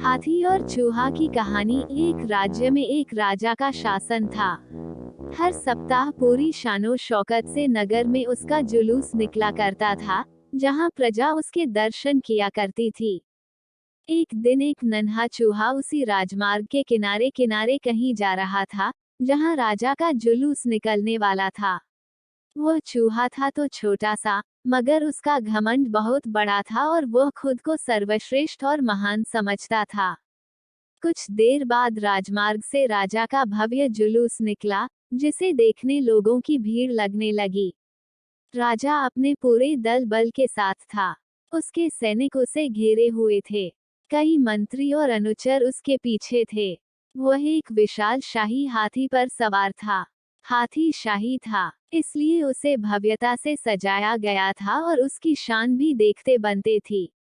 हाथी और चूहा की कहानी। एक राज्य में एक राजा का शासन था। हर सप्ताह पूरी शानो शौकत से नगर में उसका जुलूस निकला करता था, जहां प्रजा उसके दर्शन किया करती थी। एक दिन एक नन्हा चूहा उसी राजमार्ग के किनारे किनारे कहीं जा रहा था, जहां राजा का जुलूस निकलने वाला था। वह चूहा था तो छोटा सा, मगर उसका घमंड बहुत बड़ा था और वह खुद को सर्वश्रेष्ठ और महान समझता था। कुछ देर बाद राजमार्ग से राजा का भव्य जुलूस निकला, जिसे देखने लोगों की भीड़ लगने लगी। राजा अपने पूरे दल बल के साथ था। उसके सैनिक उसे घेरे हुए थे। कई मंत्री और अनुचर उसके पीछे थे। वह एक विशाल शाही हाथी पर सवार था। हाथी शाही था, इसलिए उसे भव्यता से सजाया गया था और उसकी शान भी देखते बनते थी।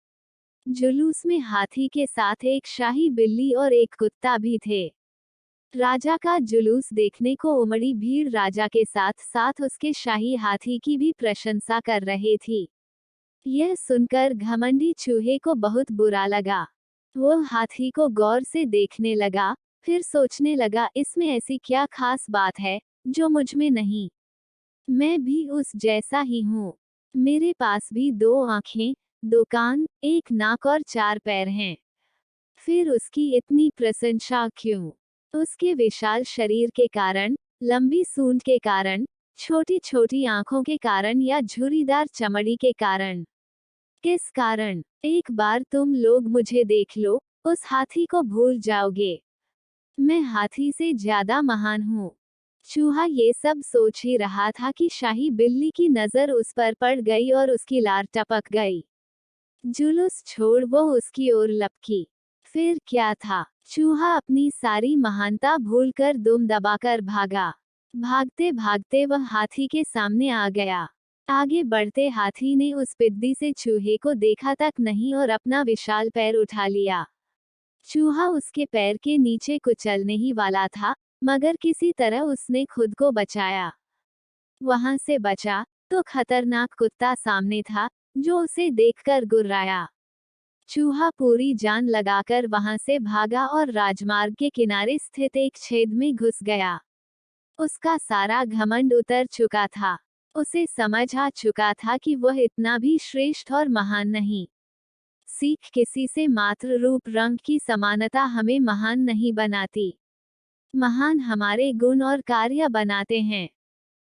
जुलूस में हाथी के साथ एक शाही बिल्ली और एक कुत्ता भी थे। राजा का जुलूस देखने को उमड़ी भीड़ राजा के साथ साथ उसके शाही हाथी की भी प्रशंसा कर रही थी। यह सुनकर घमंडी चूहे को बहुत बुरा लगा। वह हाथी को गौर से देखने लगा, फिर सोचने लगा, इसमें ऐसी क्या खास बात है जो मुझ में नहीं। मैं भी उस जैसा ही हूँ। मेरे पास भी 2 आंखें, 2 कान, 1 नाक और 4 पैर हैं। फिर उसकी इतनी प्रशंसा क्यों? उसके विशाल शरीर के कारण, लंबी सूंड के कारण, छोटी छोटी आंखों के कारण या झुर्रीदार चमड़ी के कारण? किस कारण? एक बार तुम लोग मुझे देख लो, उस हाथी को भूल जाओगे। मैं हाथी से ज्यादा महान हूँ। चूहा ये सब सोच ही रहा था कि शाही बिल्ली की नजर उस पर पड़ गई और उसकी लार टपक गई। जुलूस छोड़ वो उसकी ओर लपकी। फिर क्या था? चूहा अपनी सारी महानता भूलकर दुम दबाकर भागा। भागते भागते वह हाथी के सामने आ गया। आगे बढ़ते हाथी ने उस पिद्दी से चूहे को देखा तक नहीं और अपना विशाल पैर उठा लिया। चूहा उसके पैर के नीचे कुचलने ही वाला था, मगर किसी तरह उसने खुद को बचाया। वहां से बचा तो खतरनाक कुत्ता सामने था, जो उसे देखकर गुर्राया। चूहा पूरी जान लगाकर वहां से भागा और राजमार्ग के किनारे स्थित एक छेद में घुस गया। उसका सारा घमंड उतर चुका था। उसे समझ आ चुका था कि वह इतना भी श्रेष्ठ और महान नहीं। सीख किसी से मात्र रूप रंग की समानता हमें महान नहीं बनाती। महान हमारे गुण और कार्य बनाते हैं।